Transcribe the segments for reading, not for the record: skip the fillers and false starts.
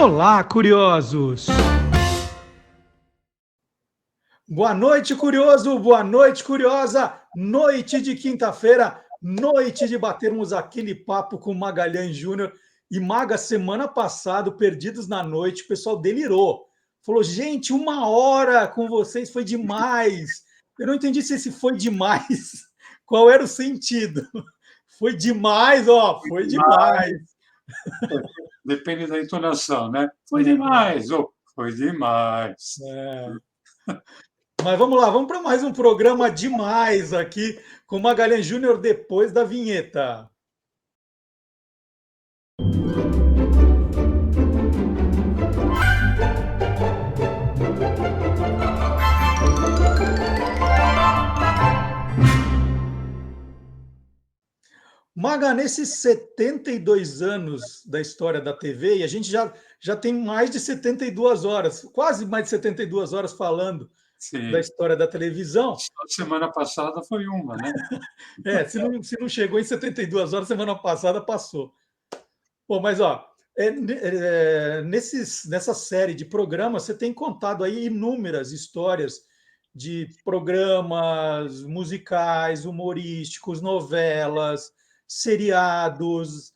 Olá, curiosos! Boa noite, curioso! Boa noite, curiosa! Noite de quinta-feira, noite de batermos aquele papo com Magalhães Júnior. E Maga, semana passada, Perdidos na Noite, o pessoal delirou. Falou, gente, 1 hora com vocês foi demais. Eu não entendi se esse foi demais. Qual era o sentido? Foi demais, ó, foi demais. Depende da entonação, né? Foi demais, ou foi demais. Mas vamos lá, vamos para mais um programa demais aqui com Magalhães Júnior depois da vinheta. Maga, nesses 72 anos da história da TV, e a gente já tem mais de 72 horas, quase mais de 72 horas falando da Sim. história da televisão. Só semana passada foi uma, né? Se não chegou em 72 horas, semana passada passou. Bom, mas ó, nessa série de programas, você tem contado aí inúmeras histórias de programas musicais, humorísticos, novelas, seriados,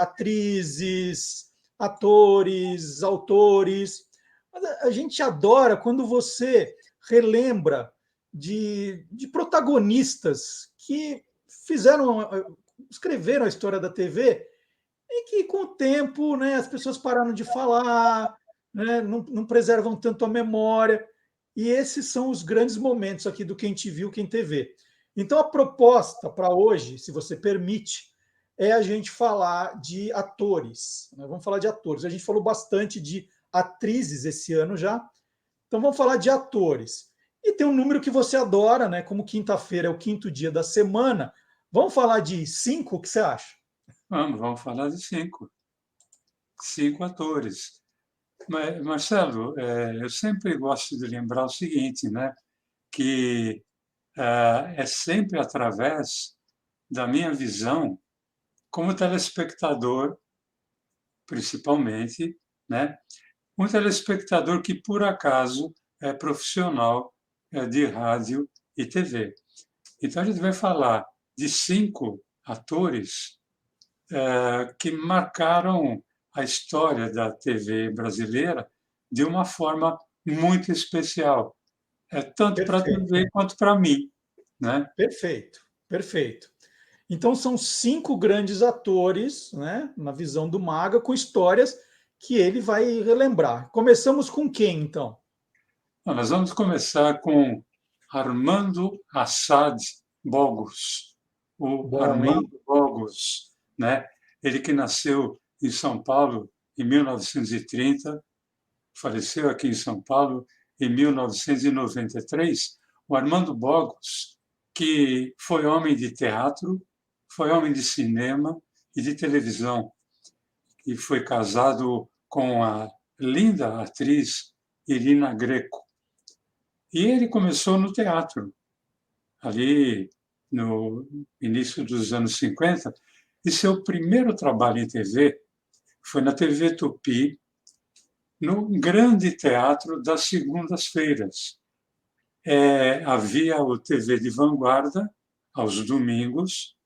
atrizes, atores, autores. Mas a gente adora quando você relembra de protagonistas que escreveram a história da TV e que, com o tempo, né, as pessoas pararam de falar, né, não preservam tanto a memória. E esses são os grandes momentos aqui do Quem Te Viu, Quem TV. Então, a proposta para hoje, se você permite, é a gente falar de atores. Né? Vamos falar de atores. A gente falou bastante de atrizes esse ano já. Então, vamos falar de atores. E tem um número que você adora, né? Como quinta-feira é o quinto dia da semana. Vamos falar de 5? O que você acha? Vamos falar de cinco atores. Mas, Marcelo, eu sempre gosto de lembrar o seguinte, né? Que é sempre através da minha visão como telespectador, principalmente, né? Um telespectador que, por acaso, é profissional de rádio e TV. Então, a gente vai falar de 5 atores que marcaram a história da TV brasileira de uma forma muito especial, tanto para a Perfeito, TV quanto para mim, né? perfeito, perfeito. Então são 5 grandes atores, né, na visão do Maga, com histórias que ele vai relembrar. Começamos com quem, então? Bom, nós vamos começar com Armando Assad Bogos, o Bom, hein? Armando Bogos, né? Ele que nasceu em São Paulo em 1930, faleceu aqui em São Paulo em 1993. O Armando Bogos, que foi homem de teatro, foi homem de cinema e de televisão, e foi casado com a linda atriz Irina Greco. E ele começou no teatro, ali no início dos anos 50, e seu primeiro trabalho em TV foi na TV Tupi, no grande teatro das segundas-feiras. Havia o TV de vanguarda, aos domingos,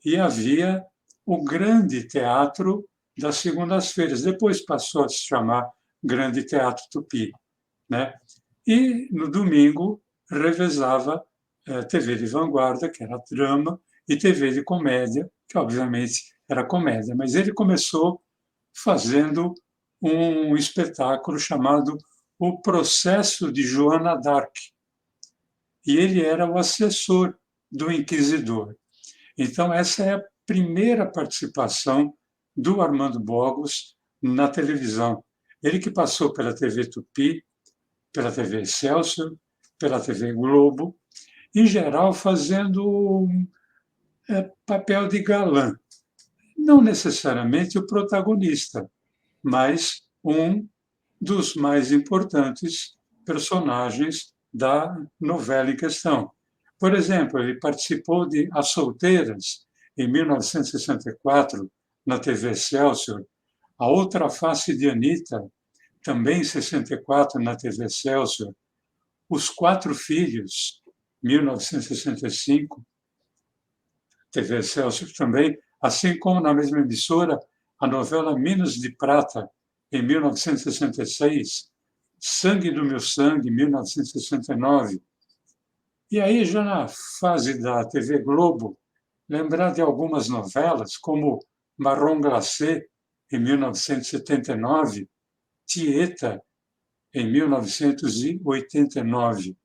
e havia o grande teatro das segundas-feiras. Depois passou a se chamar Grande Teatro Tupi, né? E no domingo revezava TV de vanguarda, que era drama, e TV de comédia, que obviamente era comédia. Mas ele começou fazendo um espetáculo chamado O Processo de Joana d'Arc. E ele era o assessor do inquisidor. Então, essa é a primeira participação do Armando Bogos na televisão. Ele que passou pela TV Tupi, pela TV Excelsior, pela TV Globo, em geral fazendo papel de galã. Não necessariamente o protagonista, mas um dos mais importantes personagens da novela em questão. Por exemplo, ele participou de As Solteiras, em 1964, na TV Excelsior, A Outra Face de Anitta, também em 64, na TV Excelsior. Os Quatro Filhos, 1965, TV Excelsior também, assim como na mesma emissora, a novela Minas de Prata, em 1966, Sangue do Meu Sangue, 1969. E aí, já na fase da TV Globo, lembrar de algumas novelas, como Marrom Glacé, em 1979, Tieta, em 1989.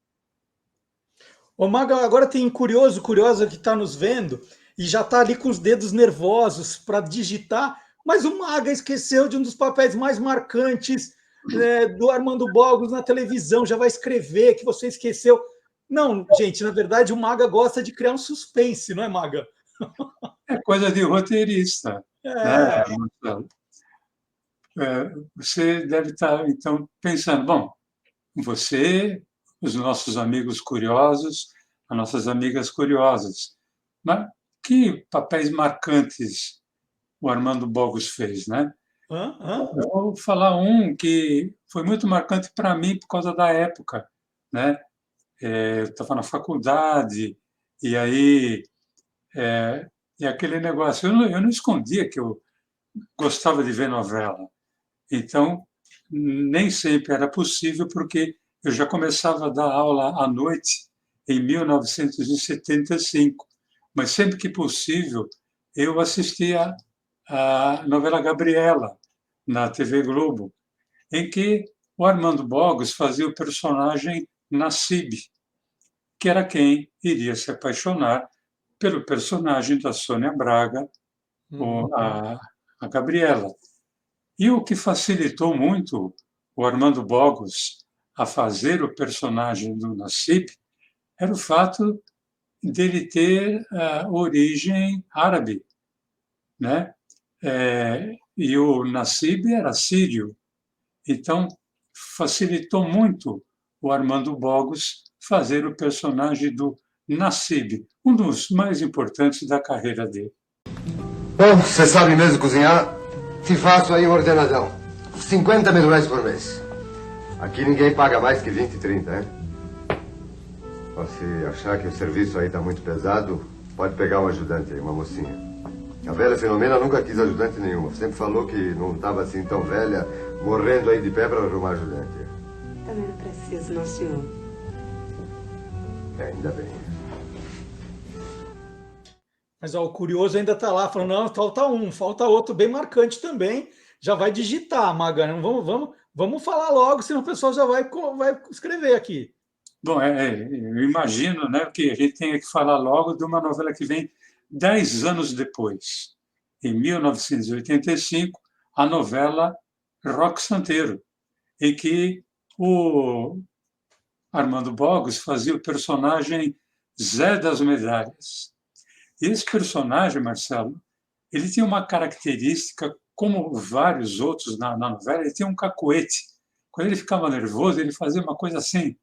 Ô, Maga, agora tem curioso, curiosa que está nos vendo e já está ali com os dedos nervosos para digitar, mas o Maga esqueceu de um dos papéis mais marcantes, do Armando Bogos na televisão, já vai escrever que você esqueceu. Não, gente, na verdade o Maga gosta de criar um suspense, não é, Maga? É coisa de roteirista, né, É. Marcelo? Você deve estar, então, pensando, bom, você, os nossos amigos curiosos, as nossas amigas curiosas, mas que papéis marcantes o Armando Bogos fez, né? Hã? Hã? Eu vou falar um que foi muito marcante para mim por causa da época, né? Eu estava na faculdade e aí e aquele negócio, eu não escondia que eu gostava de ver novela. Então, nem sempre era possível, porque eu já começava a dar aula à noite em 1975, mas sempre que possível eu assistia a novela Gabriela na TV Globo, em que o Armando Bogos fazia o personagem Nassib, que era quem iria se apaixonar pelo personagem da Sônia Braga, Uhum. a Gabriela. E o que facilitou muito o Armando Bogos a fazer o personagem do Nassib era o fato dele ter origem árabe, né? E o Nassib era sírio. Então, facilitou muito o Armando Bogos fazer o personagem do Nassib, um dos mais importantes da carreira dele. Bom, você sabe mesmo cozinhar? Te faço aí um ordenadão. 50 mil reais por mês. Aqui ninguém paga mais que 20, 30, hein? Se achar que o serviço aí tá muito pesado, pode pegar um ajudante aí, uma mocinha. A velha Filomena nunca quis ajudante nenhuma. Sempre falou que não estava assim tão velha, morrendo aí de pé para arrumar ajudante. Também não preciso, não, senhor. Ainda bem. Mas ó, o curioso ainda está lá, falando, não, falta um, falta outro bem marcante também. Já vai digitar, Maga. Não, vamos falar logo, senão o pessoal já vai escrever aqui. Bom, eu imagino, né, que a gente tenha que falar logo de uma novela que vem 10 anos depois. Em 1985, a novela Roque Santeiro, em que o Armando Bogos fazia o personagem Zé das Medalhas. E esse personagem, Marcelo, ele tinha uma característica, como vários outros na novela, ele tinha um cacuete. Quando ele ficava nervoso, ele fazia uma coisa assim,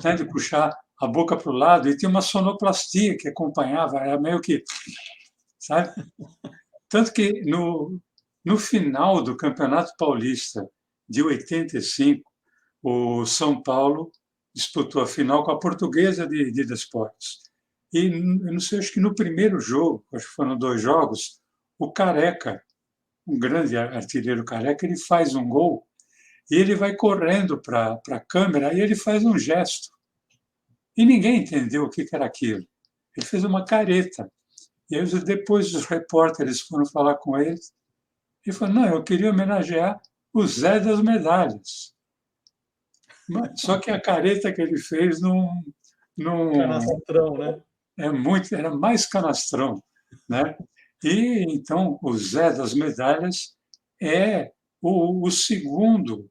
né, de puxar a boca para o lado, e tinha uma sonoplastia que acompanhava, era meio que, sabe? Tanto que no final do Campeonato Paulista de 85, o São Paulo disputou a final com a Portuguesa de Desportos. E, eu não sei, acho que no primeiro jogo, acho que foram 2 jogos, o Careca, um grande artilheiro Careca, ele faz um gol e ele vai correndo para a câmera e ele faz um gesto. E ninguém entendeu o que era aquilo. Ele fez uma careta. E aí, depois os repórteres foram falar com ele e falou: não, eu queria homenagear o Zé das Medalhas. Só que a careta que ele fez não Canastrão, né? era mais canastrão, né? E então o Zé das Medalhas é o segundo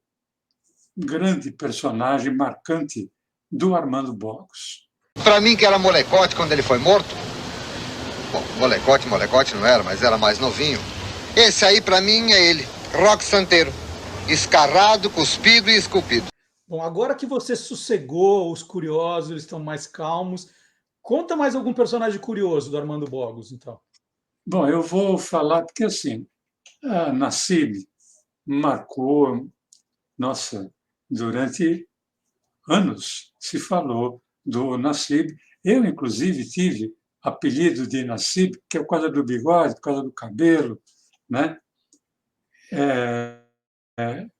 grande personagem marcante do Armando Bogos. Pra mim, que era molecote quando ele foi morto. Bom, molecote não era, mas era mais novinho. Esse aí, pra mim, é ele. Roque Santeiro. Escarrado, cuspido e esculpido. Bom, agora que você sossegou, os curiosos eles estão mais calmos, conta mais algum personagem curioso do Armando Bogos, então. Bom, eu vou falar porque assim, Nassib marcou, nossa, durante anos se falou do Nassib. Eu, inclusive, tive apelido de Nassib, que é por causa do bigode, por causa do cabelo, né?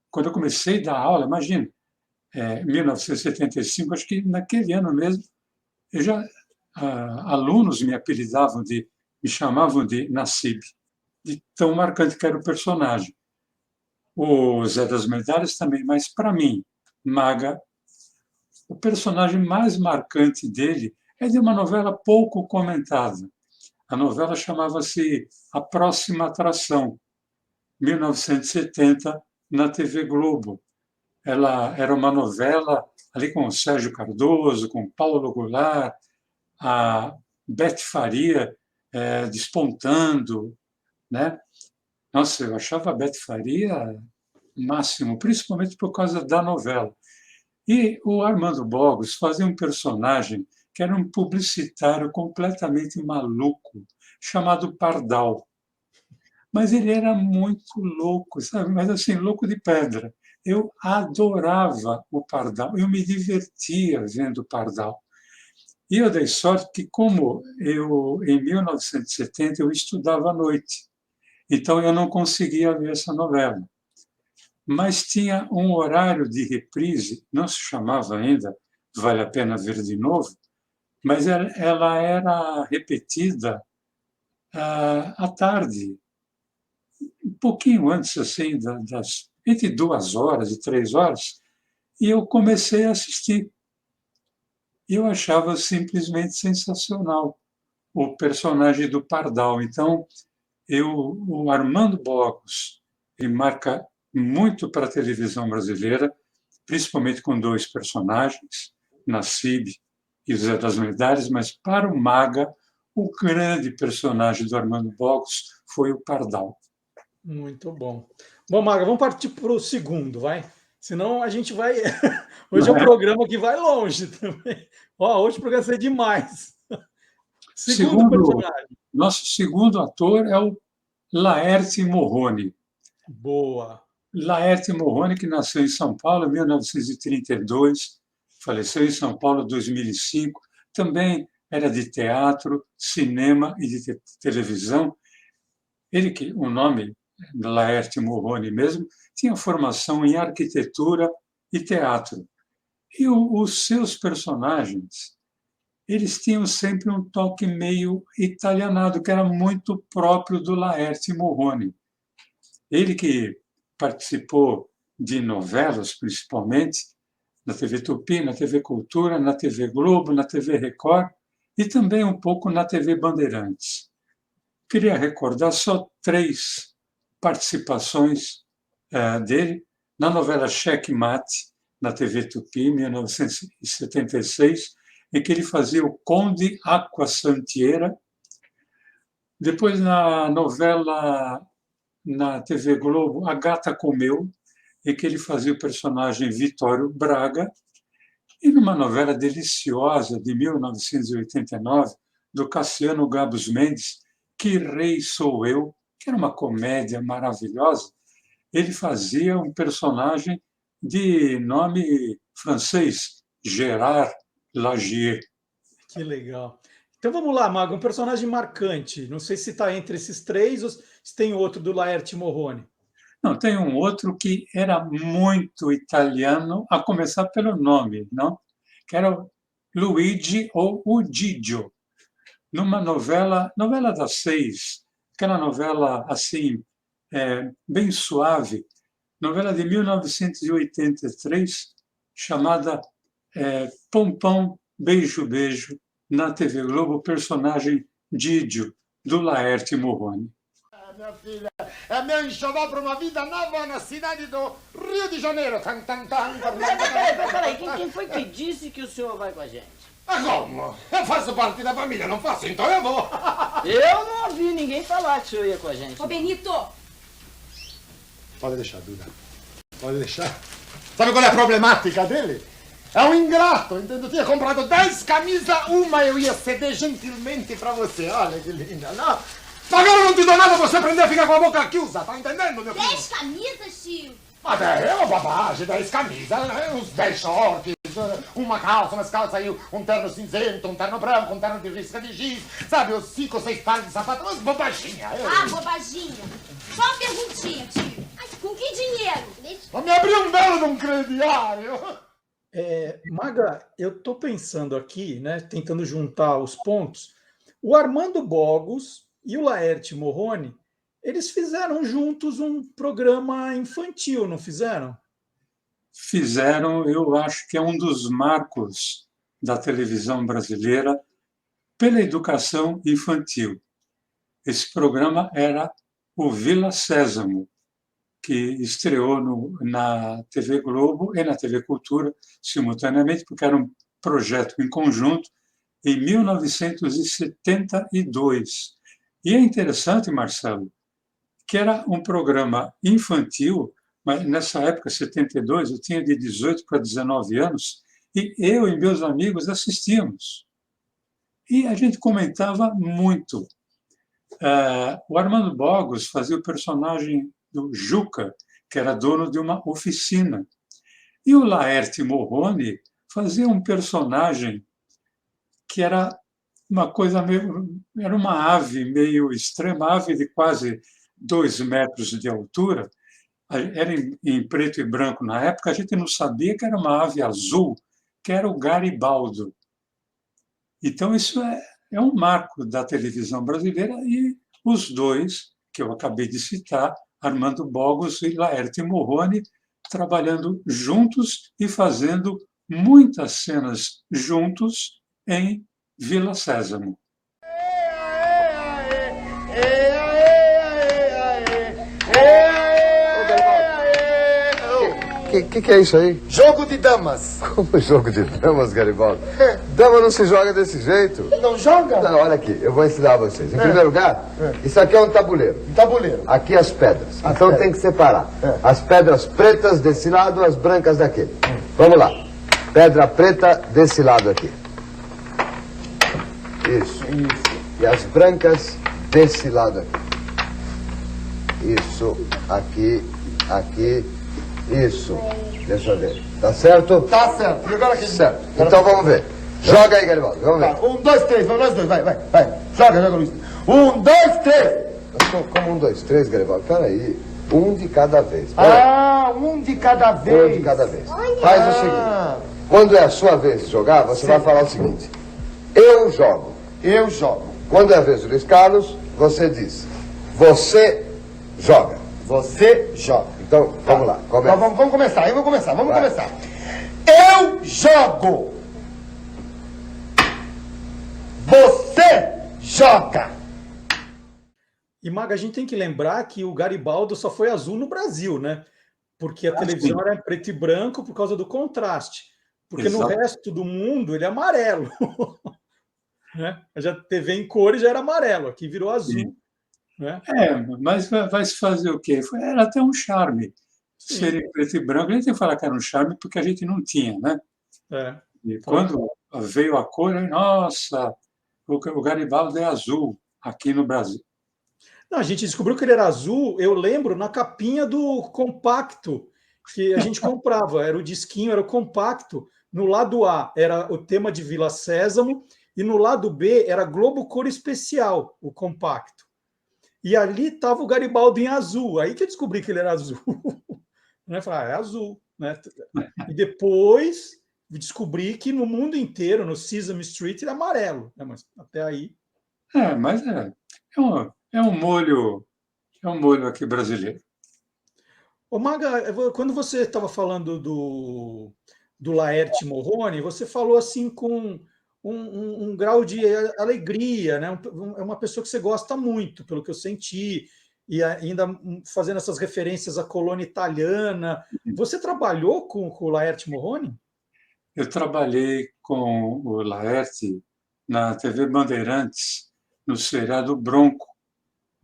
Quando eu comecei a dar aula, imagina, 1975, acho que naquele ano mesmo, eu já alunos me chamavam de Nassib, de tão marcante que era o personagem. O Zé das Medalhas também, mas para mim, Maga, o personagem mais marcante dele é de uma novela pouco comentada. A novela chamava-se A Próxima Atração, 1970, na TV Globo. Ela era uma novela ali com o Sérgio Cardoso, com Paulo Goulart, a Beth Faria despontando, né? Nossa, eu achava a Beth Faria máximo, principalmente por causa da novela. E o Armando Bogos fazia um personagem que era um publicitário completamente maluco, chamado Pardal. Mas ele era muito louco, sabe? Mas assim, louco de pedra. Eu adorava o Pardal, eu me divertia vendo o Pardal. E eu dei sorte que, como eu, em 1970, eu estudava à noite, então eu não conseguia ver essa novela. Mas tinha um horário de reprise, não se chamava ainda Vale a Pena Ver de Novo, mas ela era repetida à tarde, um pouquinho antes, assim, entre 2 horas e 3 horas, e eu comecei a assistir. Eu achava simplesmente sensacional o personagem do Pardal. Então, o Armando Bogos, ele marca muito para a televisão brasileira, principalmente com 2 personagens, Nassib e Zé das Medalhas, mas para o Maga, o grande personagem do Armando Bogos foi o Pardal. Muito bom. Bom, Maga, vamos partir para o segundo, vai? Senão a gente vai... Hoje é um programa que vai longe também. Hoje o programa vai ser demais. Segundo personagem. Nosso segundo ator é o Laerte Morrone. Boa. Laerte Morrone, que nasceu em São Paulo em 1932, faleceu em São Paulo em 2005, também era de teatro, cinema e de televisão. Ele, que o nome Laerte Morrone mesmo, tinha formação em arquitetura e teatro. E os seus personagens, eles tinham sempre um toque meio italianado, que era muito próprio do Laerte Morrone. Ele que participou de novelas, principalmente, na TV Tupi, na TV Cultura, na TV Globo, na TV Record e também um pouco na TV Bandeirantes. Queria recordar só 3 participações dele na novela Cheque Mate, na TV Tupi, em 1976, em que ele fazia o Conde Acquasantiera. Depois, na novela na TV Globo, A Gata Comeu, em que ele fazia o personagem Vitório Braga, e numa novela deliciosa de 1989, do Cassiano Gabos Mendes, Que Rei Sou Eu, que era uma comédia maravilhosa, ele fazia um personagem de nome francês, Gérard Lagier. Que legal. Então vamos lá, Mago, um personagem marcante. Não sei se está entre esses 3 ou se tem outro do Laerte Morrone. Não, tem um outro que era muito italiano, a começar pelo nome, não? Que era o Luigi ou o Gigio, numa novela das 6, aquela novela assim, bem suave, novela de 1983, chamada Pão Pão, Beijo Beijo, na TV Globo, personagem Gigio, do Laerte Morrone. Minha filha, é meu enxoval para uma vida nova na cidade do Rio de Janeiro. Peraí, quem foi que disse que o senhor vai com a gente? Como? Eu faço parte da família, não faço? Então eu vou. Eu não ouvi ninguém falar que o senhor ia com a gente. Ô, Benito! Pode deixar, Duda. Pode deixar. Sabe qual é a problemática dele? É um ingrato, entendeu? Eu tinha comprado 10 camisas, uma eu ia ceder gentilmente para você. Olha que linda, não? Agora não te dou nada você aprender a ficar com a boca aqui, usa, tá entendendo, meu filho? 10 camisas, tio? Mas é uma bobagem, 10 camisas, uns 10 shorts, uma calça, umas calças aí, um terno cinzento, um terno branco, um terno de risca de giz, sabe, os 5 ou 6 pares de sapato, umas bobaginhas. Ah, bobaginha. Só uma perguntinha, tio. Com que dinheiro? Vou me abrir um belo de um crediário. Maga, eu estou pensando aqui, né, tentando juntar os pontos. O Armando Bogos e o Laerte Morrone, eles fizeram juntos um programa infantil, não fizeram? Fizeram, eu acho que é um dos marcos da televisão brasileira pela educação infantil. Esse programa era o Vila Sésamo, que estreou na TV Globo e na TV Cultura simultaneamente, porque era um projeto em conjunto, em 1972. E é interessante, Marcelo, que era um programa infantil, mas nessa época, 72, eu tinha de 18 para 19 anos, e eu e meus amigos assistíamos. E a gente comentava muito. O Armando Bogos fazia o personagem do Juca, que era dono de uma oficina. E o Laerte Morrone fazia um personagem que era uma coisa meio... Era uma ave meio extrema, ave de quase 2 metros de altura. Era em preto e branco na época, a gente não sabia que era uma ave azul, que era o Garibaldo. Então, isso é um marco da televisão brasileira, e os dois, que eu acabei de citar, Armando Bogos e Laerte Morrone, trabalhando juntos e fazendo muitas cenas juntos em Vila Sésamo. Que é isso aí? Jogo de damas. Como jogo de damas, Garibaldi? Dama não se joga desse jeito. Não joga? Não, olha aqui, eu vou ensinar vocês. Em primeiro lugar, isso aqui é um tabuleiro. Um tabuleiro. Aqui as pedras. Então tem que separar. As pedras pretas desse lado, as brancas daquele. Vamos lá. Pedra preta desse lado aqui. Isso. E as brancas desse lado aqui. Isso. Aqui. Isso. Deixa eu ver. Tá certo? Tá certo. E agora aqui? Certo. Então vamos ver. Joga aí, Garibaldi. Vamos ver. Tá. 1, 2, 3. Vamos nós dois. Vai. Joga, Luiz. 1, 2, 3. Como 1, 2, 3, Garibaldi? Peraí. Um de cada vez. Um de cada vez. Um de cada vez. Faz o seguinte. Quando é a sua vez de jogar, você vai falar o seguinte. Eu jogo. Eu jogo. Quando é a vez do Luiz Carlos, você diz. Você joga. Você joga. Então, vamos lá. Começa. Então, vamos começar. Eu vou começar. Vamos Vai. começar. Eu jogo. Você joga. E, Maga, a gente tem que lembrar que o Garibaldo só foi azul no Brasil, né? Porque a televisão sim. era em preto e branco por causa do contraste. Porque Exato. no resto do mundo ele é amarelo. Né? Já TV em cores já era amarelo, aqui virou azul. Sim. Né? Mas vai se fazer o quê? Era até um charme. Sim. Ser em preto e branco, a gente tem que falar que era um charme porque a gente não tinha, né? E quando veio a cor, nossa, o Garibaldi é azul aqui no Brasil. Não, a gente descobriu que ele era azul, eu lembro, na capinha do compacto que a gente comprava. Era o disquinho, era o compacto. No lado A era o tema de Vila Sésamo e no lado B era Globo Cor Especial, o compacto. E ali estava o Garibaldi em azul. Aí que eu descobri que ele era azul. Né? Falei, é azul. Né? E depois descobri que no mundo inteiro, no Sesame Street, ele é amarelo. Né? Mas até aí... Mas é um molho aqui brasileiro. Ô, Maga, quando você estava falando do Laerte Morrone, você falou assim com um grau de alegria, né? É uma pessoa que você gosta muito, pelo que eu senti, e ainda fazendo essas referências à colônia italiana. Você trabalhou com o Laerte Morrone? Eu trabalhei com o Laerte na TV Bandeirantes, no seriado Bronco,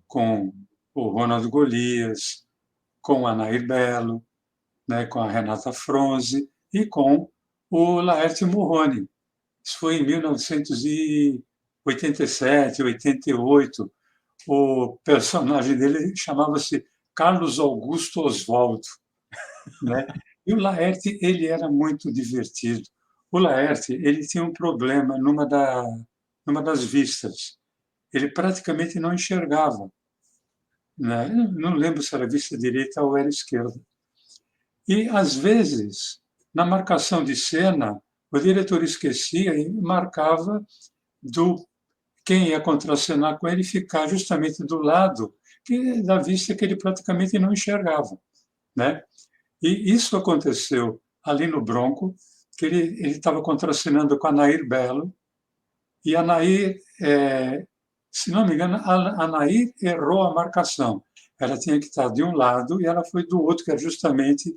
com o Ronaldo Golias, com a Nair Belo, né, com a Renata Fronze e com o Laerte Morrone. Isso foi em 1987, 88. o personagem dele chamava-se Carlos Augusto Oswaldo, né? E o Laerte, ele era muito divertido. O Laerte, ele tinha um problema numa das vistas. Ele praticamente não enxergava, né? Eu não lembro se era vista direita ou era esquerda. E, às vezes, na marcação de cena, o diretor esquecia e marcava do quem ia contracenar com ele ficar justamente do lado da vista que ele praticamente não enxergava, né? E isso aconteceu ali no Bronco, que ele estava contracenando com a Nair Belo, e a Nair, se não me engano, a Nair errou a marcação. Ela tinha que estar de um lado e ela foi do outro, que era justamente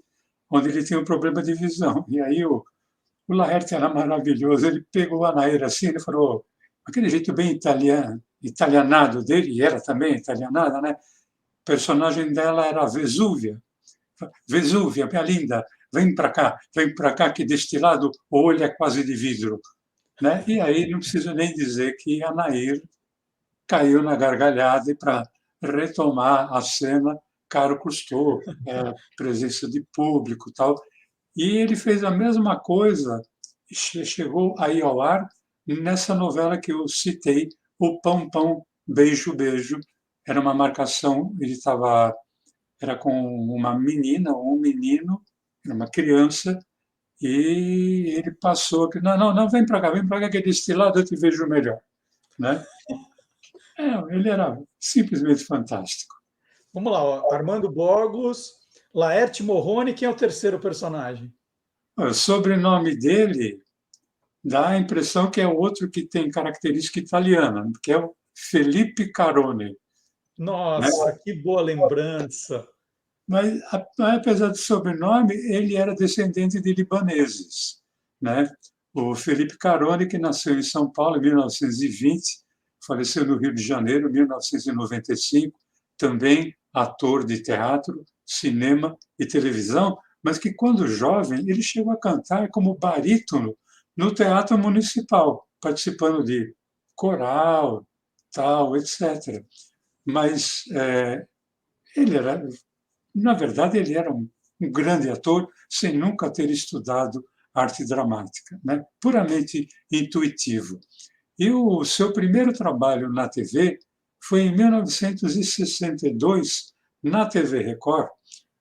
onde ele tinha um problema de visão. E aí o Laerte era maravilhoso, ele pegou a Nair assim, ele falou, aquele jeito bem italiano, italianado dele, e era também italianada, né? O personagem dela era a Vesúvia. Vesúvia, minha linda, vem para cá, que deste lado o olho é quase de vidro. Né? E aí não preciso nem dizer que a Nair caiu na gargalhada e para retomar a cena, caro custou, presença de público e tal. E ele fez a mesma coisa, chegou aí ao ar, nessa novela que eu citei, O Pão Pão, Beijo Beijo. Era uma marcação, era com uma menina ou um menino, era uma criança, e ele passou, não, vem para cá, que deste lado eu te vejo melhor. Né? Ele era simplesmente fantástico. Vamos lá, ó. Armando Borgos, Laerte Morrone, quem é o terceiro personagem? O sobrenome dele dá a impressão que é outro que tem característica italiana, que é o Felipe Carone. Nossa, né? Que boa lembrança! Mas, apesar do sobrenome, ele era descendente de libaneses. Né? O Felipe Carone, que nasceu em São Paulo em 1920, faleceu no Rio de Janeiro em 1995, também ator de teatro, cinema e televisão, mas que, quando jovem, ele chegou a cantar como barítono no Teatro Municipal, participando de coral, tal, etc. Mas ele era, na verdade, ele era um grande ator sem nunca ter estudado arte dramática, né? Puramente intuitivo. E o seu primeiro trabalho na TV foi em 1962, na TV Record,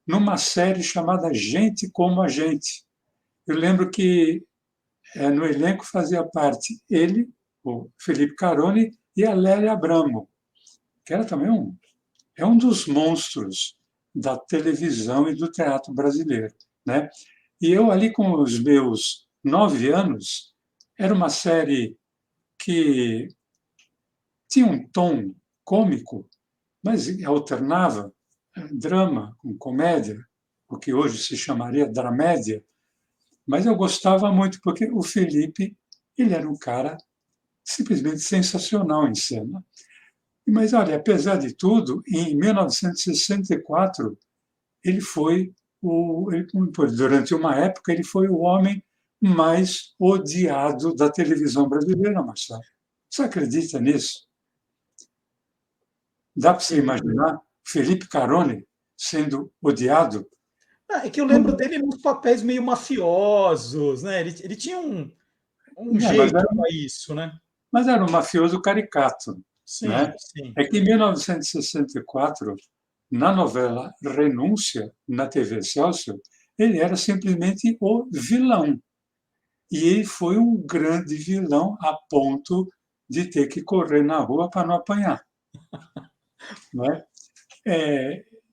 numa série chamada Gente Como a Gente. Eu lembro que no elenco fazia parte ele, o Felipe Carone, e a Lélia Abramo, que era também um dos monstros da televisão e do teatro brasileiro. Né? E eu, ali com os meus 9 anos, era uma série que tinha um tom cômico, mas alternava drama com comédia, o que hoje se chamaria dramédia. Mas eu gostava muito, porque o Felipe, ele era um cara simplesmente sensacional em cena. Mas, olha, apesar de tudo, em 1964, ele foi durante uma época, ele foi o homem mais odiado da televisão brasileira, Marcelo. Você acredita nisso? Dá para você imaginar Felipe Carone sendo odiado? É que eu lembro dele nos papéis meio mafiosos, né? Ele tinha um jeito para isso, né? Mas era um mafioso caricato. Sim, né? sim. É que em 1964, na novela Renúncia, na TV Excelsior, ele era simplesmente o vilão. E ele foi um grande vilão a ponto de ter que correr na rua para não apanhar. Né?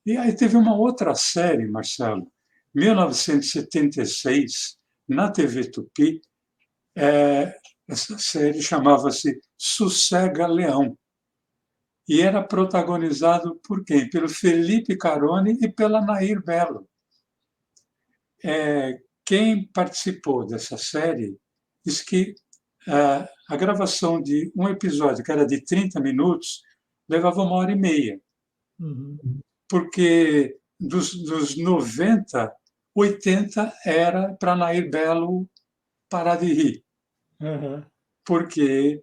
E aí teve uma outra série, Marcelo, 1976, na TV Tupi, essa série chamava-se Sossega Leão, e era protagonizado por quem? Pelo Felipe Carone e pela Nair Belo. Quem participou dessa série disse que a gravação de um episódio, que era de 30 minutos, levava 1h30. Uhum. Porque dos 90, 80 era para Nair Belo parar de rir. Uhum. Porque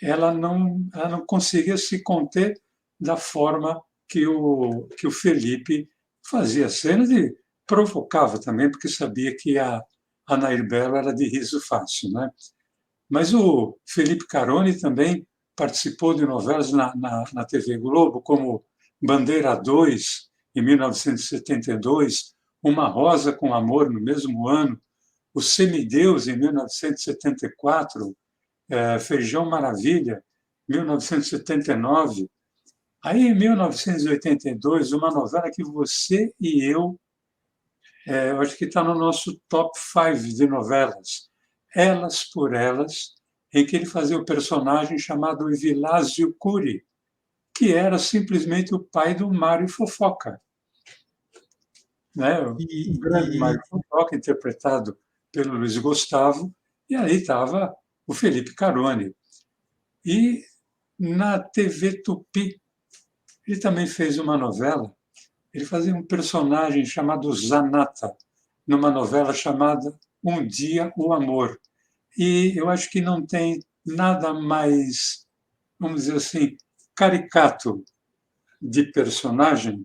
ela não conseguia se conter da forma que o Felipe fazia cenas e provocava também, porque sabia que a Nair Belo era de riso fácil, né? Mas o Felipe Caroni também participou de novelas na TV Globo, como Bandeira 2, em 1972, Uma Rosa com Amor, no mesmo ano, O Semideus, em 1974, Feijão Maravilha, 1979. Aí, em 1982, uma novela que você e eu acho que está no nosso top 5 de novelas, Elas por Elas, em que ele fazia o personagem chamado Evilásio Cury, que era simplesmente o pai do Mário Fofoca. Né? O grande Mário Fofoca, interpretado pelo Luiz Gustavo, e aí estava o Felipe Caroni. E na TV Tupi, ele também fez uma novela. Ele fazia um personagem chamado Zanata, numa novela chamada Um Dia o Amor. E eu acho que não tem nada mais, vamos dizer assim, caricato de personagem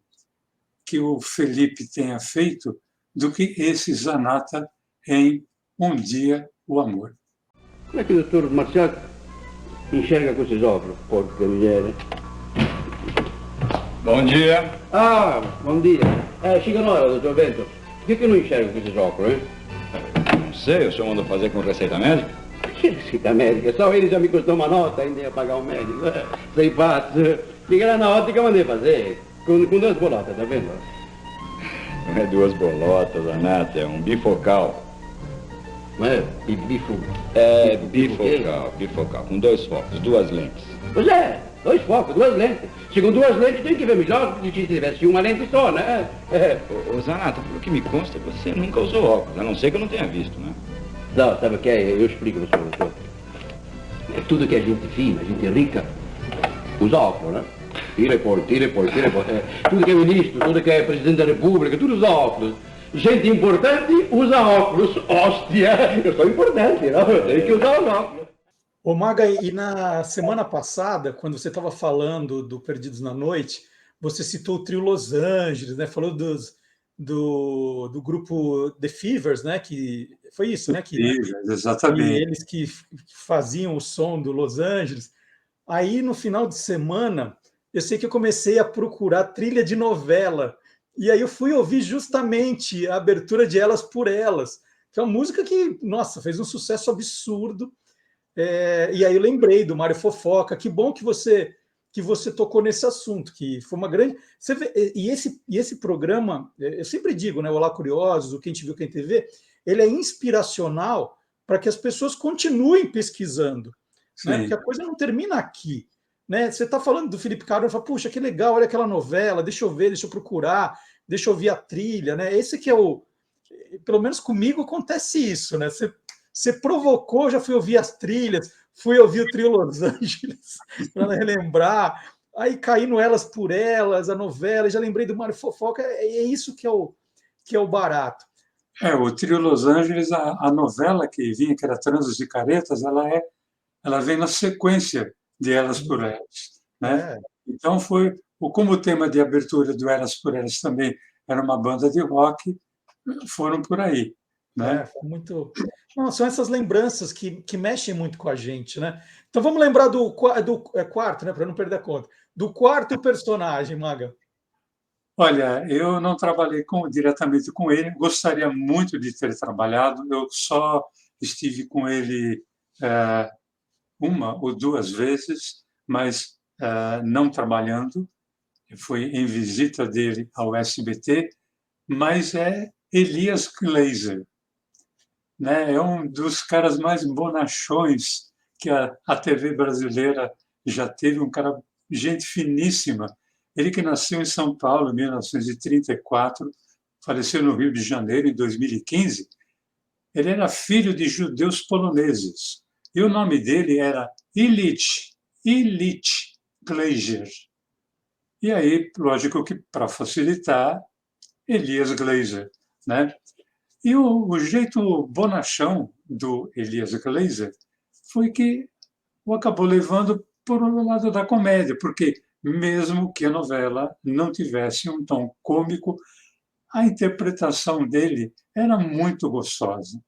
que o Felipe tenha feito do que esse Zanata em Um Dia o Amor. Como é que o doutor Marciac enxerga com esses óculos, porca mulher? Bom dia. Ah, bom dia. Chega na hora, doutor Bento. Por que não enxerga com esses óculos, hein? Não sei, o senhor mandou fazer com receita médica? Que receita médica? Só ele já me custou uma nota, ainda ia pagar o médico. Sem fato. Liga lá na ótica, mandei fazer. Com 2 bolotas, tá vendo? Não é 2 bolotas, Zanata, é um bifocal. Não é? Bifo. É bifocal, com 2 focos, 2 lentes. Pois é, 2 focos, 2 lentes. Se com 2 lentes tem que ver melhor do que se tivesse uma lente só, né? Ô Zanata, pelo que me consta, você nunca usou óculos, a não ser que eu não tenha visto, né? Não, sabe o que é? Eu explico no senhor, doutor. É tudo que é gente fina, gente rica, usa óculos, né? Tira e põe. Tudo que é ministro, tudo que é presidente da república, tudo usa óculos. Gente importante usa óculos. Hóstia, eu sou importante, não? Eu tenho que usar os óculos. Ô Maga, e na semana passada, quando você estava falando do Perdidos na Noite, você citou o trio Los Angeles, né? Falou do grupo The Fevers, né? Que foi isso, né? Exatamente. E eles que faziam o som do Los Angeles. Aí, no final de semana, eu sei que eu comecei a procurar trilha de novela. E aí eu fui ouvir justamente a abertura de Elas por Elas, que é uma música que, nossa, fez um sucesso absurdo. E aí eu lembrei do Mário Fofoca. Que bom que você tocou nesse assunto, que foi uma grande... Você vê, e esse programa, eu sempre digo, né, o Olá Curiosos, o Quem Te Viu, Quem Te Vê, ele é inspiracional para que as pessoas continuem pesquisando, né? Porque a coisa não termina aqui. Né? Você está falando do Felipe Caroni, fala, puxa, que legal, olha aquela novela, deixa eu ver, deixa eu procurar, deixa eu ouvir a trilha, né? Esse que é pelo menos comigo acontece isso, né? Você provocou, já fui ouvir as trilhas, fui ouvir o trio Los Angeles para relembrar, aí caí no Elas por Elas, a novela, já lembrei do Mário Fofoca, é isso que é o barato. O trio Los Angeles, a novela que vinha, que era Transos e Caretas, ela vem na sequência de Elas por Elas, né? Então como o tema de abertura do Elas por Elas também era uma banda de rock, foram por aí, né? Muito... Não, são essas lembranças que mexem muito com a gente, né? Então vamos lembrar do quarto, né? Para não perder a conta. Do quarto personagem, Maga. Olha, eu não trabalhei diretamente com ele, gostaria muito de ter trabalhado, eu só estive com ele 1 ou 2 vezes, mas não trabalhando. Fui em visita dele ao SBT, mas é Elias Glazer, né? É um dos caras mais bonachões que a TV brasileira já teve, um cara, gente finíssima. Ele que nasceu em São Paulo em 1934, faleceu no Rio de Janeiro em 2015. Ele era filho de judeus poloneses. E o nome dele era Ilich Glazer. E aí, lógico que, para facilitar, Elias Glazer, né? E o jeito bonachão do Elias Glazer foi que o acabou levando por um lado da comédia, porque mesmo que a novela não tivesse um tom cômico, a interpretação dele era muito gostosa,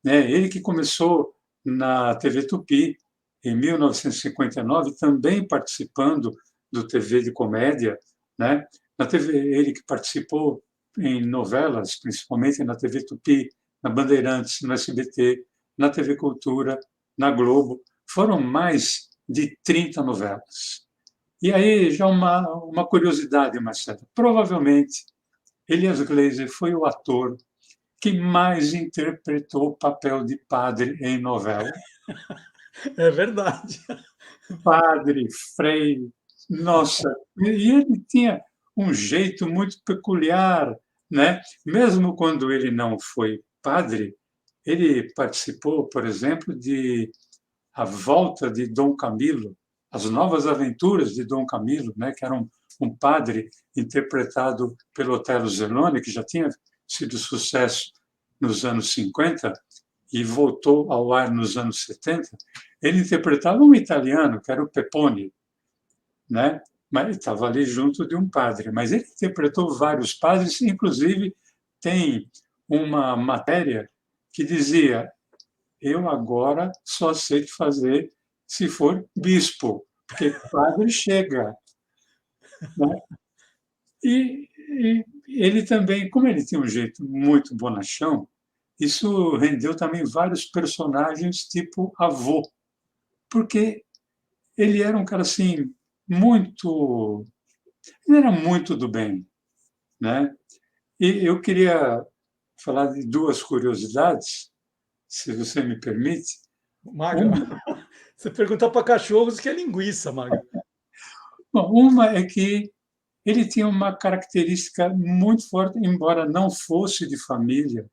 né? Ele que começou na TV Tupi em 1959, também participando do TV de comédia, né? Na TV, ele que participou em novelas, principalmente na TV Tupi, na Bandeirantes, no SBT, na TV Cultura, na Globo, foram mais de 30 novelas. E aí já uma curiosidade, Marcelo. Provavelmente, Elias Glazer foi o ator que mais interpretou o papel de padre em novela. É verdade. Padre, frei, nossa, e ele tinha um jeito muito peculiar, né? Mesmo quando ele não foi padre, ele participou, por exemplo, de A Volta de Dom Camilo, As Novas Aventuras de Dom Camilo, né? Que era um padre interpretado pelo Otelo Zanoni, que já tinha sido sucesso nos anos 50 e voltou ao ar nos anos 70. Ele interpretava um italiano, que era o Pepone, né? Mas ele estava ali junto de um padre. Mas ele interpretou vários padres, inclusive tem uma matéria que dizia: eu agora só sei fazer se for bispo, porque padre chega, né? E ele também, como ele tinha um jeito muito bonachão, isso rendeu também vários personagens tipo avô, porque ele era um cara assim muito, ele era muito do bem, né? E eu queria falar de duas curiosidades, se você me permite. Maga, você pergunta para cachorros que é linguiça, Maga. Bom, uma é que ele tinha uma característica muito forte, embora não fosse de família,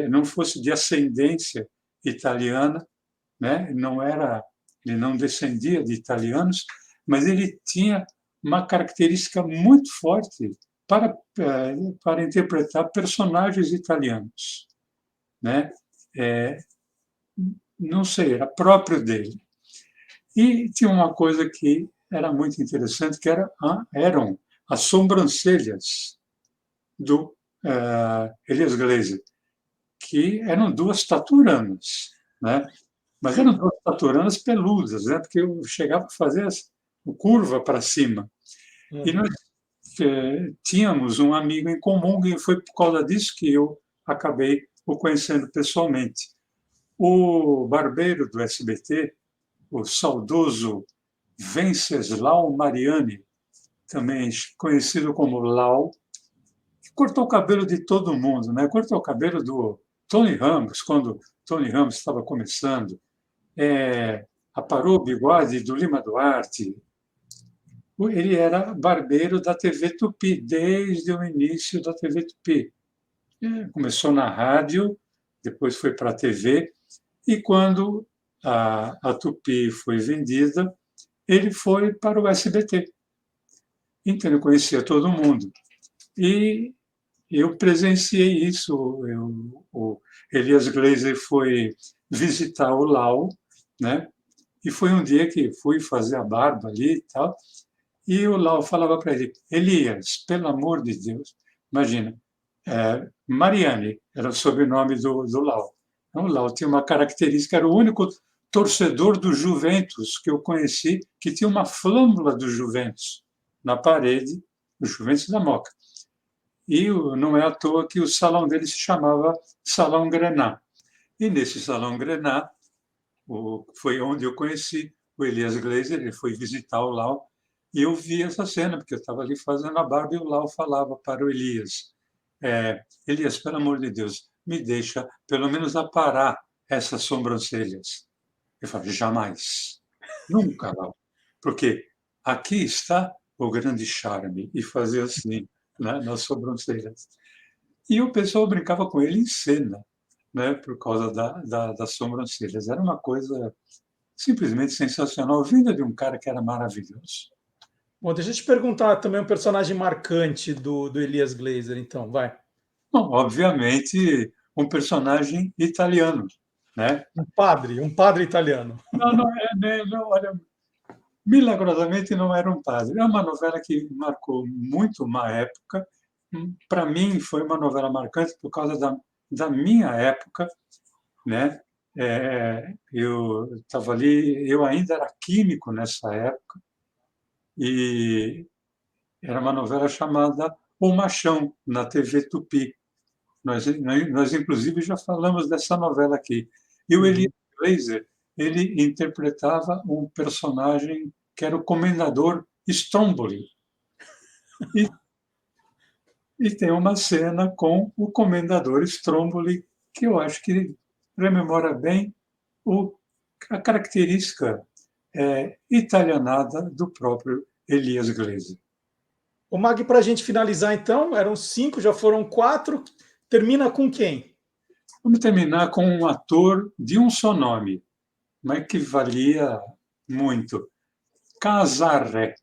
não fosse de ascendência italiana, né? Ele não descendia de italianos, mas ele tinha uma característica muito forte para interpretar personagens italianos, né? Não sei, era próprio dele. E tinha uma coisa que era muito interessante, que eram as sobrancelhas do Elias Glazer, que eram duas taturanas, né? Mas eram duas taturanas peludas, né? Porque eu chegava a fazer curva para cima. E nós tínhamos um amigo em comum, e foi por causa disso que eu acabei o conhecendo pessoalmente. O barbeiro do SBT, o saudoso Venceslau Mariani, também conhecido como Lau, cortou o cabelo de todo mundo, né? Cortou o cabelo do Tony Ramos, quando Tony Ramos estava começando, aparou o bigode do Lima Duarte. Ele era barbeiro da TV Tupi, desde o início da TV Tupi. Começou na rádio, depois foi para a TV, e quando a Tupi foi vendida, ele foi para o SBT. Então, eu conhecia todo mundo. E eu presenciei isso. O Elias Glazer foi visitar o Lau, né? E foi um dia que fui fazer a barba ali e tal, e o Lau falava para ele: Elias, pelo amor de Deus, imagina, Mariani era o sobrenome do Lau. Então, o Lau tinha uma característica, era o único torcedor do Juventus que eu conheci que tinha uma flâmula do Juventus na parede, o Juventus da Moca. E não é à toa que o salão dele se chamava Salão Grenat. E nesse Salão Grenat foi onde eu conheci o Elias Glazer. Ele foi visitar o Lau e eu vi essa cena, porque eu estava ali fazendo a barba e o Lau falava para o Elias: Elias, pelo amor de Deus, me deixa pelo menos aparar essas sobrancelhas. Eu falei: jamais, nunca, Lau, porque aqui está o grande charme, e fazia assim, né, nas sobrancelhas. E o pessoal brincava com ele em cena, né, por causa das sobrancelhas. Era uma coisa simplesmente sensacional, vinda de um cara que era maravilhoso. Bom, deixa eu te perguntar também um personagem marcante do Elias Glazer, então, vai. Bom, obviamente, um personagem italiano, né? Um padre italiano. Não, olha, Milagrosamente não era um padre. É uma novela que marcou muito uma época. Para mim, foi uma novela marcante por causa da minha época, né? Eu estava ali, eu ainda era químico nessa época, e era uma novela chamada O Machão, na TV Tupi. Nós, inclusive, já falamos dessa novela aqui. E o Elias Glazer, ele interpretava um personagem que era o Comendador Stromboli. E tem uma cena com o Comendador Stromboli, que eu acho que rememora bem a característica italianada do próprio Elias Glazer. O Mag, para a gente finalizar, então, eram 5, já foram 4. Termina com quem? Vamos terminar com um ator de um só nome, mas que valia muito. Casarré.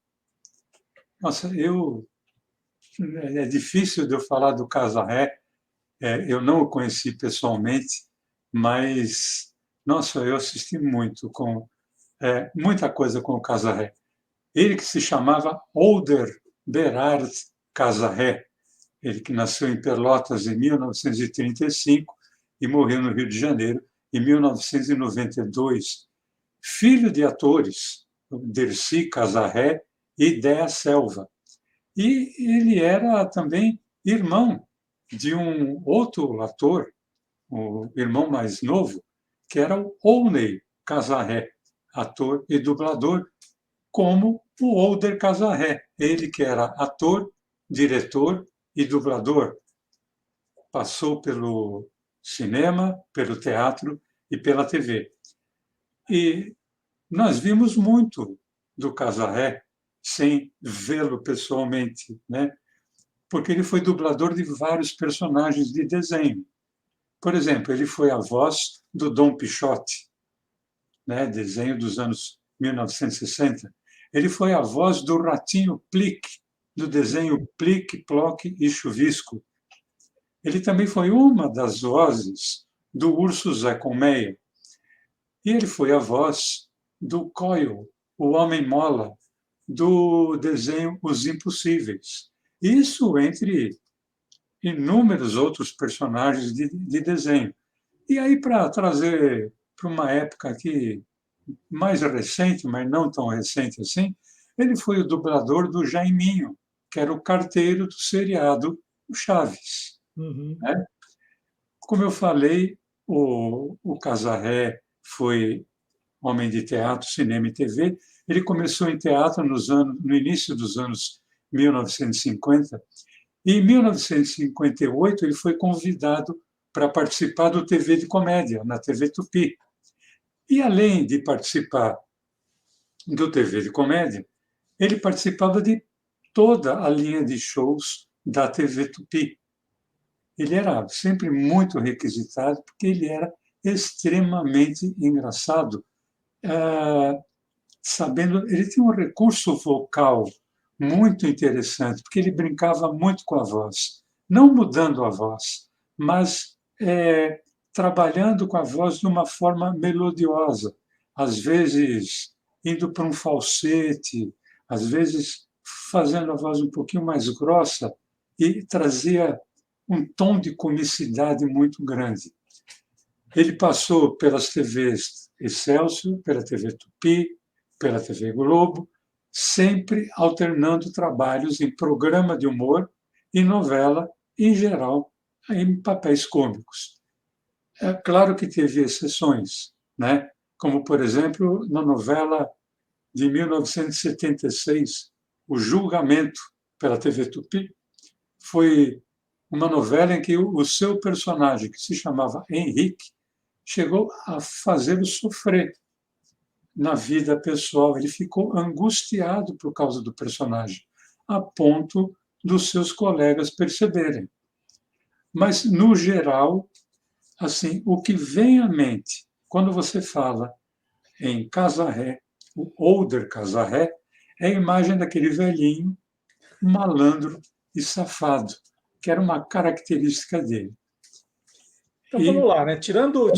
Nossa, é difícil de eu falar do Casarré. Eu não o conheci pessoalmente, mas, nossa, eu assisti muita coisa com o Casarré. Ele que se chamava Older Berard Casarré, ele que nasceu em Pelotas em 1935 e morreu no Rio de Janeiro em 1992. Filho de atores, Dercy Casarré e Déa Selva. E ele era também irmão de um outro ator, o irmão mais novo, que era o Olney Casarré, ator e dublador, como o Older Casarré, ele que era ator, diretor e dublador. Passou pelo cinema, pelo teatro e pela TV. E nós vimos muito do Casarré sem vê-lo pessoalmente, né? Porque ele foi dublador de vários personagens de desenho. Por exemplo, ele foi a voz do Dom Quixote, né? Desenho dos anos 1960. Ele foi a voz do Ratinho Plique, do desenho Plique, Ploque e Chuvisco. Ele também foi uma das vozes do Urso Zé Colmeia. E ele foi a voz do Coyle, o Homem Mola, do desenho Os Impossíveis. Isso entre inúmeros outros personagens de desenho. E aí, para trazer para uma época aqui mais recente, mas não tão recente assim, ele foi o dublador do Jaiminho, que era o carteiro do seriado O Chaves. Né? Como eu falei, o Casarré foi homem de teatro, cinema e TV. Ele começou em teatro no início dos anos 1950, e em 1958 ele foi convidado para participar do TV de Comédia, na TV Tupi. E além de participar do TV de Comédia, ele participava de toda a linha de shows da TV Tupi. Ele era sempre muito requisitado, porque ele era extremamente engraçado, ele tinha um recurso vocal muito interessante, porque ele brincava muito com a voz, não mudando a voz, mas trabalhando com a voz de uma forma melodiosa, às vezes indo para um falsete, às vezes fazendo a voz um pouquinho mais grossa, e trazia um tom de comicidade muito grande. Ele passou pelas TVs Excelsior, pela TV Tupi, pela TV Globo, sempre alternando trabalhos em programa de humor e novela, em geral, em papéis cômicos. É claro que teve exceções, né? Como, por exemplo, na novela de 1976, O Julgamento, pela TV Tupi, foi uma novela em que o seu personagem, que se chamava Henrique, chegou a fazê-lo sofrer na vida pessoal. Ele ficou angustiado por causa do personagem, a ponto dos seus colegas perceberem. Mas, no geral, assim, o que vem à mente quando você fala em Casarré, o Older Casarré, é a imagem daquele velhinho malandro e safado, que era uma característica dele. Então vamos lá, né? Tirando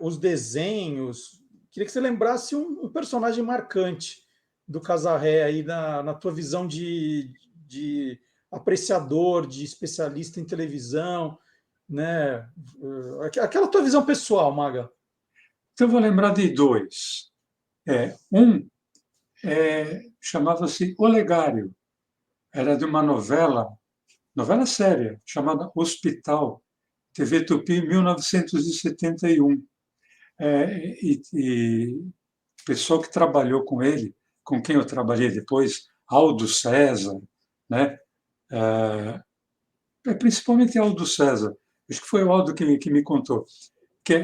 os desenhos, Queria que você lembrasse um personagem marcante do Casarré aí na tua visão de apreciador, de especialista em televisão, né? Aquela tua visão pessoal, Maga. Então, eu vou lembrar de dois. Um chamava-se Olegário. Era de uma novela séria, chamada Hospital, TV Tupi, 1971. E o pessoal que trabalhou com ele, com quem eu trabalhei depois, Aldo César, né? Principalmente Aldo César, acho que foi o Aldo que me contou, que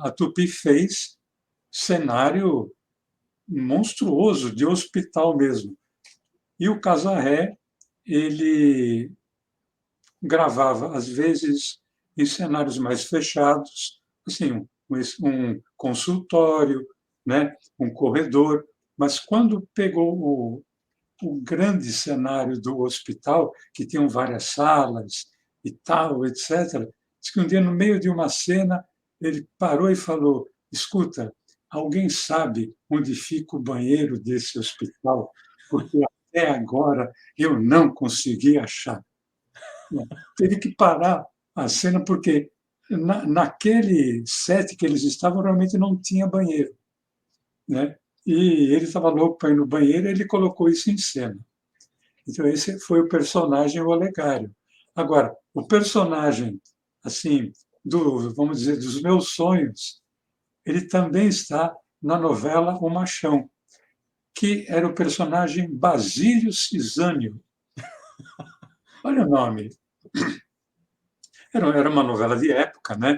a Tupi fez cenário monstruoso, de hospital mesmo. E o Casarré, ele gravava, às vezes, em cenários mais fechados, assim, um consultório, né, um corredor, mas quando pegou o grande cenário do hospital, que tinham várias salas e tal, etc., diz que um dia, no meio de uma cena, ele parou e falou: escuta, alguém sabe onde fica o banheiro desse hospital? Porque até agora eu não consegui achar. Teve que parar a cena porque naquele set que eles estavam realmente não tinha banheiro, né? E ele estava louco para ir no banheiro, e ele colocou isso em cena. Então esse foi o personagem Olegário. Agora, o personagem assim vamos dizer, dos meus sonhos, ele também está na novela O Machão, que era o personagem Basílio Cisânio. Olha o nome. Era uma novela de época, né?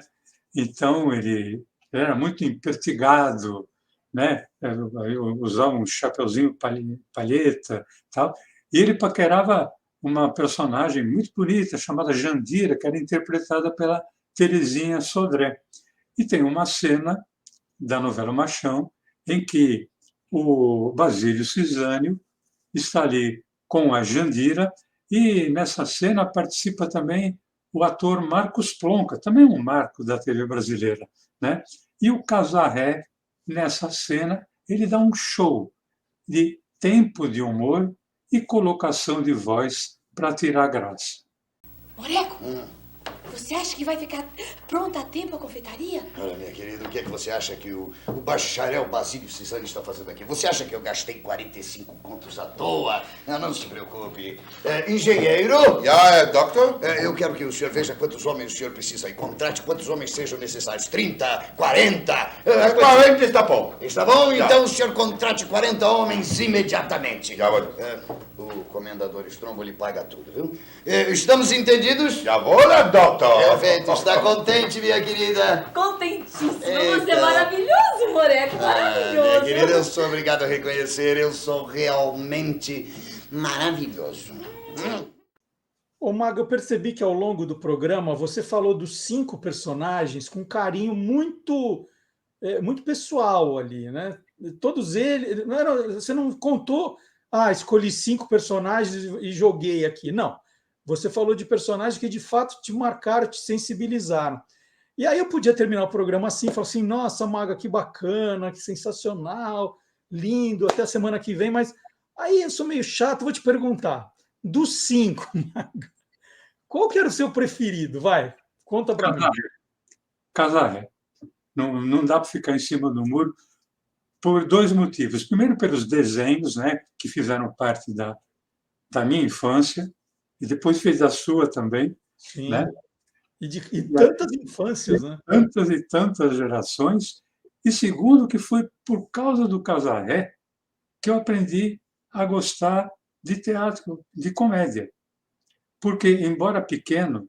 Então ele era muito impertigado, né? Usava um chapeuzinho palheta, tal. E ele paquerava uma personagem muito bonita chamada Jandira, que era interpretada pela Terezinha Sodré. E tem uma cena da novela Machão em que o Basílio Cisânio está ali com a Jandira, e nessa cena participa também o ator Marcos Plonka, também um marco da TV brasileira, né? E o Casarré, nessa cena, ele dá um show de tempo de humor e colocação de voz para tirar graça. Moreco, você acha que vai ficar pronta a tempo a confeitaria? Olha, minha querida, o que é que você acha que o bacharel Basílio Cisani está fazendo aqui? Você acha que eu gastei 45 contos à toa? Não se preocupe. Engenheiro? Doctor? Eu quero que o senhor veja quantos homens o senhor precisa e contrate quantos homens sejam necessários. 30, 40... 40 está bom. Está bom? Então o senhor contrate 40 homens imediatamente. Já vou. O comendador Strombo lhe paga tudo, viu? Estamos entendidos? Já vou, doutor. Perfeito. Está contente, minha querida? Contentíssimo. Eita. Você é maravilhoso, Moreco. Maravilhoso. Minha querida, eu sou obrigado a reconhecer. Eu sou realmente maravilhoso. Ô, Maga, eu percebi que ao longo do programa você falou dos 5 personagens com carinho muito pessoal ali, né? Todos eles... você não contou, escolhi 5 personagens e joguei aqui. Não. Você falou de personagens que de fato te marcaram, te sensibilizaram. E aí eu podia terminar o programa assim, falar assim: nossa, Maga, que bacana, que sensacional, lindo, até a semana que vem. Mas aí eu sou meio chato, vou te perguntar. Dos 5, Maga, qual que era o seu preferido? Vai, conta para mim. Casarré. Não dá para ficar em cima do muro por 2 motivos. Primeiro, pelos desenhos, né, que fizeram parte da minha infância, e depois fez a sua também. Sim. Né? E tantas infâncias, né? Tantas e tantas gerações. E segundo, que foi por causa do Casarré que eu aprendi a gostar de teatro, de comédia. Porque, embora pequeno,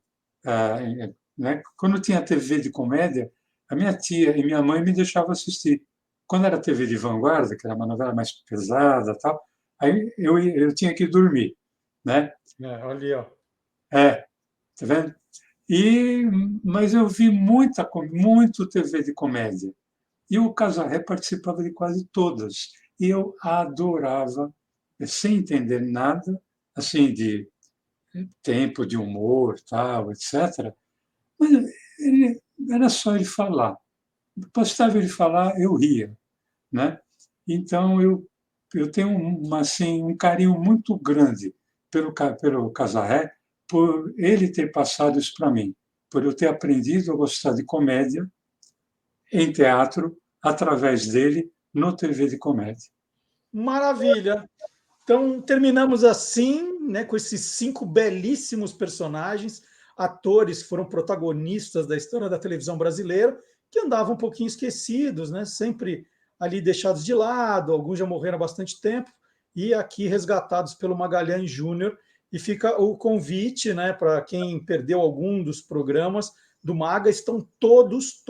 né, quando tinha TV de comédia, a minha tia e minha mãe me deixavam assistir. Quando era TV de vanguarda, que era uma novela mais pesada, tal, aí eu tinha que dormir, né? Olha ali, ó. Tá vendo? Mas eu vi muito TV de comédia. E o Casarré participava de quase todas. E eu adorava, sem entender nada, assim, de tempo de humor, tal, etc. Mas era só ele falar. bastava ele falar, eu ria, né? Então, eu tenho assim, um carinho muito grande pelo Casarré, por ele ter passado isso para mim, por eu ter aprendido a gostar de comédia em teatro, através dele, no TV de comédia. Maravilha! Então, terminamos assim, né, com esses 5 belíssimos personagens, atores que foram protagonistas da história da televisão brasileira, que andavam um pouquinho esquecidos, né, sempre ali deixados de lado, alguns já morreram há bastante tempo, e aqui resgatados pelo Magalhães Júnior. E fica o convite, né, para quem perdeu algum dos programas do Maga, estão todos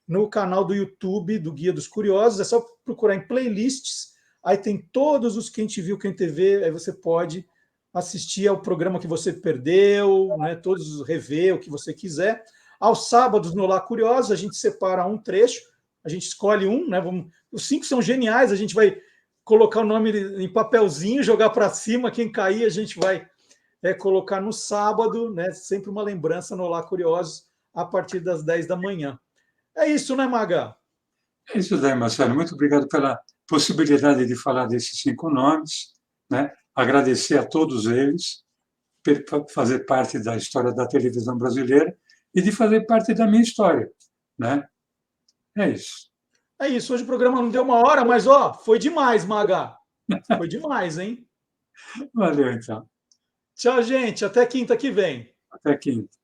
no canal do YouTube do Guia dos Curiosos, é só procurar em playlists, aí tem todos os Quem Te Viu, Quem Te Vê, aí você pode assistir ao programa que você perdeu, né, todos rever o que você quiser. Aos sábados, no Lá Curiosos, a gente separa um trecho, a gente escolhe um, né, os 5 são geniais, a gente vai colocar o nome em papelzinho, jogar para cima, quem cair a gente vai colocar no sábado, né, sempre uma lembrança no Lá Curiosos, a partir das 10 da manhã. É isso, né, Maga? É isso daí, Marcelo. Muito obrigado pela possibilidade de falar desses 5 nomes, né? Agradecer a todos eles por fazer parte da história da televisão brasileira e de fazer parte da minha história, né? É isso. É isso. Hoje o programa não deu 1 hora, mas ó, foi demais, Maga. Foi demais, hein? Valeu, então. Tchau, gente. Até quinta que vem. Até quinta.